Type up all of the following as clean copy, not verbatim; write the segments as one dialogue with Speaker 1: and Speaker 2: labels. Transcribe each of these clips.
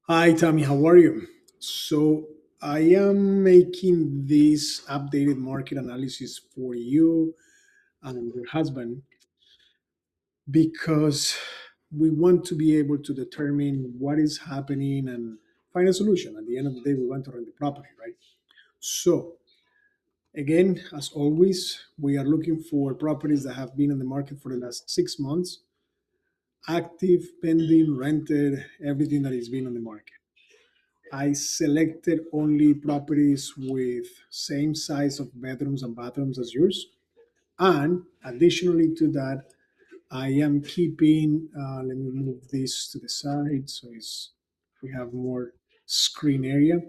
Speaker 1: Hi, Tommy. How are you? So, I am making this updated market analysis for you and your husband because we want to be able to determine what is happening and find a solution. At the end of the day, we want to rent the property, right? So, again, as always, we are looking for properties that have been in the market for the last 6 months, active, pending, rented, everything that is been on the market. I selected only properties with same size of bedrooms and bathrooms as yours. And additionally to that, I am keeping, let me move this to the side so we have more screen area.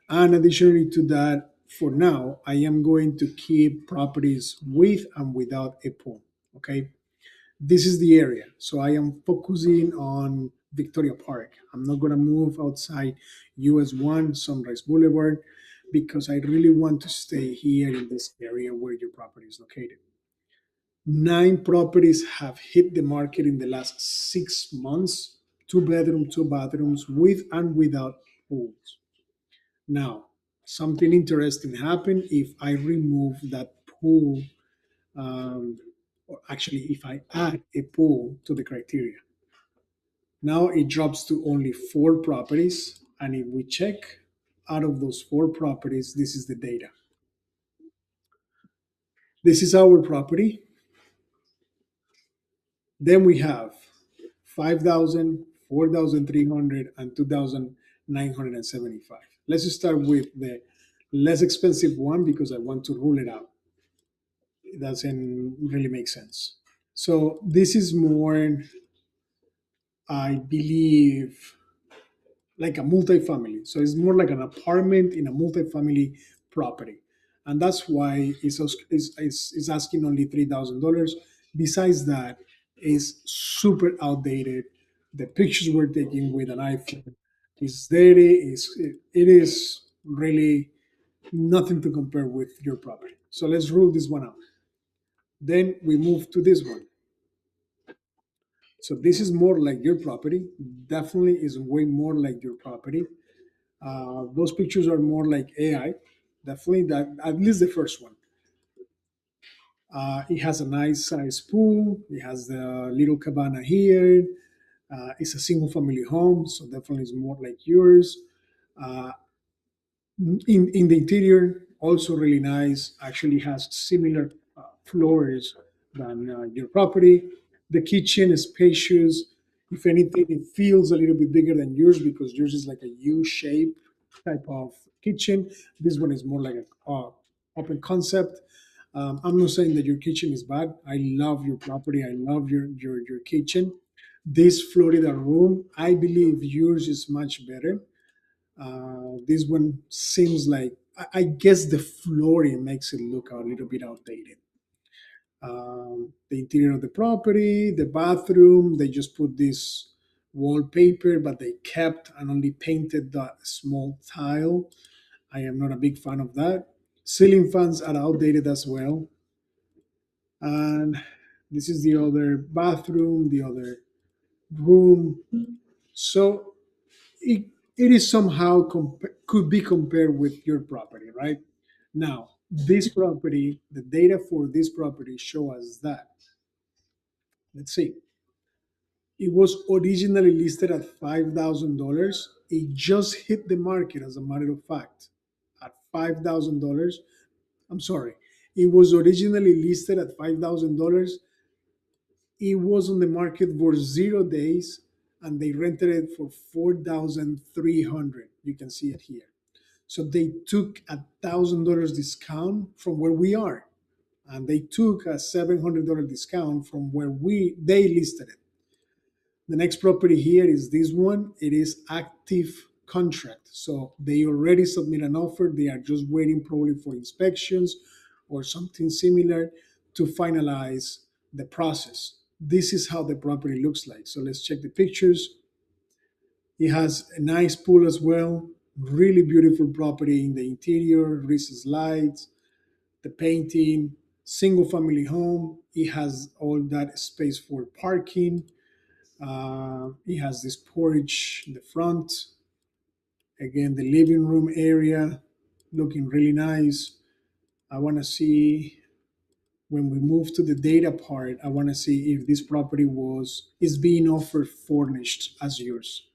Speaker 1: And additionally to that, for now, I am going to keep properties with and without a pool. Okay. This is the area. So I am focusing on Victoria Park. I'm not going to move outside US 1, Sunrise Boulevard, because I really want to stay here in this area where your property is located. 9 properties have hit the market in the last 6 months, 2 bedroom, 2 bathrooms, with and without pools. Now, something interesting happened if I remove that pool, or actually, if I add a pool to the criteria. Now it drops to only 4 properties. And if we check out of those 4 properties, this is the data. This is our property. Then we have 5,000, 4,300, and 2,975. Let's just start with the less expensive one because I want to rule it out. It doesn't really make sense. So this is more, I believe, like a multifamily. So it's more like an apartment in a multifamily property. And that's why it's asking only $3,000. Besides that, it's super outdated. The pictures we're taking with an iPhone is dirty. It is really nothing to compare with your property. So let's rule this one out. Then we move to this one. So this is more like your property. Definitely is way more like your property. Those pictures are more like AI. Definitely that, at least the first one. It has a nice size pool. It has the little cabana here. It's a single family home, so definitely is more like yours. Uh, in the interior, also really nice. Actually has similar floors than your property. The kitchen is spacious. If anything, it feels a little bit bigger than yours because yours is like a U shape type of kitchen. This one is more like a open concept. I'm not saying that your kitchen is bad. I love your property. I love your kitchen. This Florida room, I believe yours is much better. This one seems like, I guess the flooring makes it look a little bit outdated. The interior of the property, the bathroom, they just put this wallpaper, but they kept and only painted that small tile. I am not a big fan of that. Ceiling fans are outdated as well. And this is the other bathroom, the other room. So it, it is somehow could be compared with your property, right? Now, this property, the data for this property show us that. Let's see. It was originally listed at $5,000. It just hit the market, as a matter of fact, at $5,000. I'm sorry. It was originally listed at $5,000. It was on the market for 0 days, and they rented it for 4,300. You can see it here. So they took $1,000 discount from where we are, and they took a $700 discount from where they listed it. The next property here is this one. It is active contract. So they already submit an offer. They are just waiting probably for inspections or something similar to finalize the process. This is how the property looks like. So let's check the pictures. It has a nice pool as well. Really beautiful property in the interior, recessed lights, the painting, single family home. It has all that space for parking. It has this porch in the front. Again, the living room area looking really nice. I want to see when we move to the data part, I want to see if this property is being offered furnished as yours.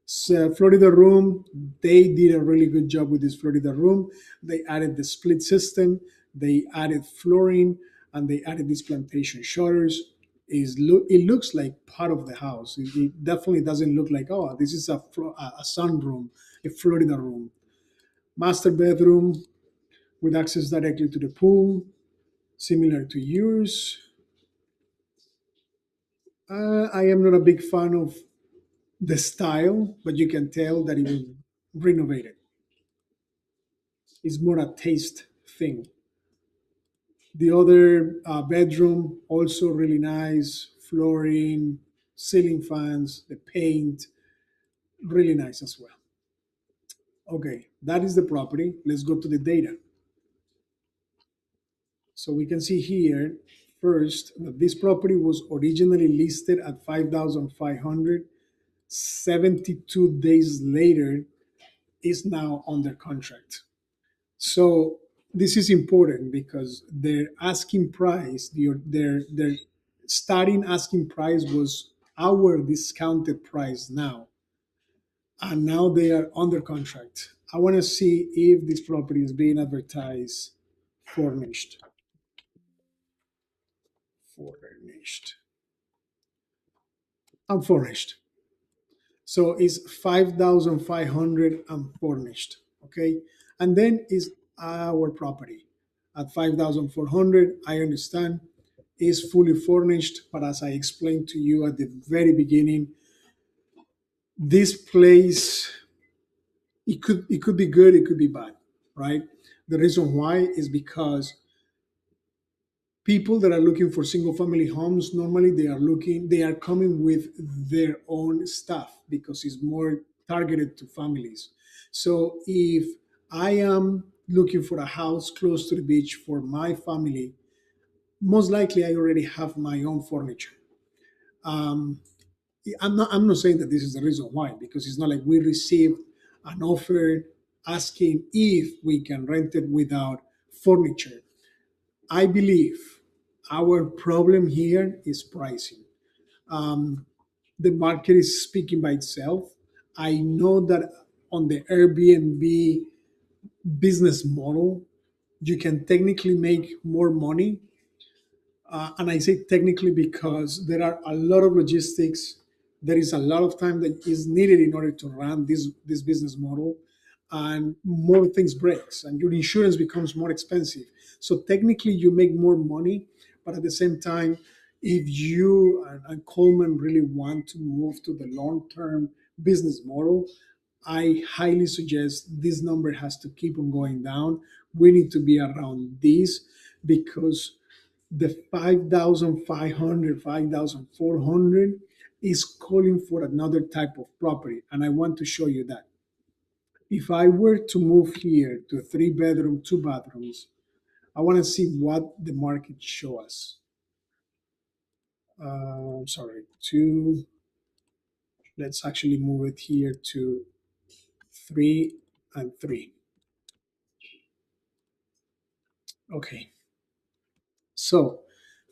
Speaker 1: So Florida room, they did a really good job with this Florida room. They added the split system, they added flooring, and they added these plantation shutters. It looks like part of the house. It definitely doesn't look like, oh, this is a sunroom, a Florida room. Master bedroom with access directly to the pool, similar to yours. I am not a big fan of the style, but you can tell that it was renovated. It's more a taste thing. The other bedroom, also really nice, flooring, ceiling fans, the paint, really nice as well. Okay, that is the property. Let's go to the data. So we can see here first that this property was originally listed at 5,500. 72 days later is now under contract. So this is important because their asking price, their starting asking price was our discounted price now, and now they are under contract. I want to see if this property is being advertised furnished. Furnished. Unfurnished. So it's 5,500 unfurnished. Okay. And then is our property at 5,400. I understand is fully furnished, but as I explained to you at the very beginning, this place it could be good, it could be bad, right? The reason why is because people that are looking for single family homes normally they are coming with their own stuff because it's more targeted to families. So if I am looking for a house close to the beach for my family, most likely I already have my own furniture. um, I'm not saying that this is the reason why, because it's not like we received an offer asking if we can rent it without furniture. I believe our problem here is pricing. Um, the market is speaking by itself. I know that on the Airbnb business model, you can technically make more money. And I say technically because there are a lot of logistics. There is a lot of time that is needed in order to run this business model, and more things breaks, and your insurance becomes more expensive. So technically, you make more money, but at the same time, if you and Coleman really want to move to the long term business model, I highly suggest this number has to keep on going down. We need to be around this because the 5,500, 5,400 is calling for another type of property. And I want to show you that. If I were to move here to a 3 bedroom, 2 bathrooms, I want to see what the market show us. Sorry, two. Let's actually move it here to 3 and 3. Okay. So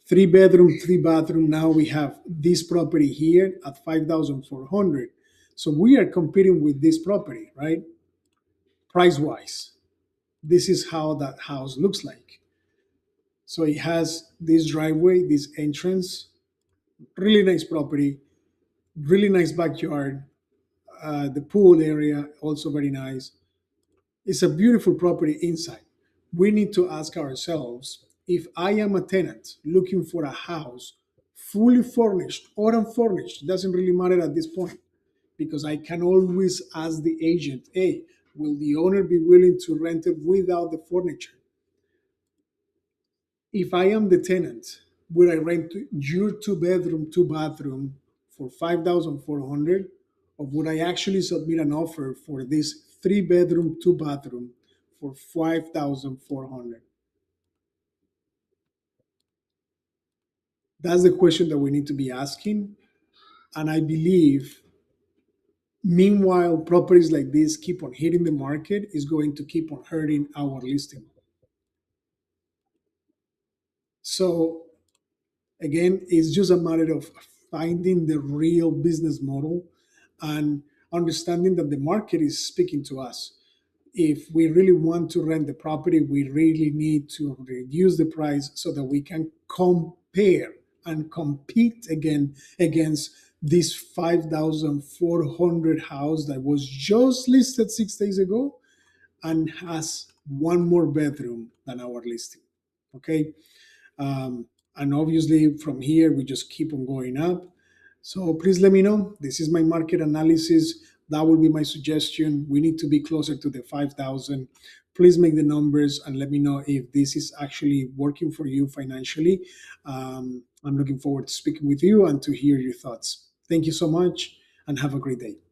Speaker 1: 3 bedroom, 3 bathroom. Now we have this property here at 5,400. So we are competing with this property, right? Price wise. This is how that house looks like. So it has this driveway, this entrance, really nice property, really nice backyard. The pool area also very nice. It's a beautiful property inside. We need to ask ourselves, if I am a tenant looking for a house fully furnished or unfurnished, it doesn't really matter at this point because I can always ask the agent, hey, will the owner be willing to rent it without the furniture? If I am the tenant, would I rent your 2 bedroom, 2 bathroom for 5,400, or would I actually submit an offer for this 3 bedroom, 2 bathroom for 5,400? That's the question that we need to be asking. And I believe Meanwhile, properties like this keep on hitting the market is going to keep on hurting our listing. So again, it's just a matter of finding the real business model and understanding that the market is speaking to us. If we really want to rent the property, we really need to reduce the price so that we can compare and compete again against this 5,400 house that was just listed 6 days ago and has one more bedroom than our listing. Okay. Um, and obviously, from here, we just keep on going up. So please let me know. This is my market analysis. That will be my suggestion. We need to be closer to the 5,000. Please make the numbers and let me know if this is actually working for you financially. I'm looking forward to speaking with you and to hear your thoughts. Thank you so much and have a great day.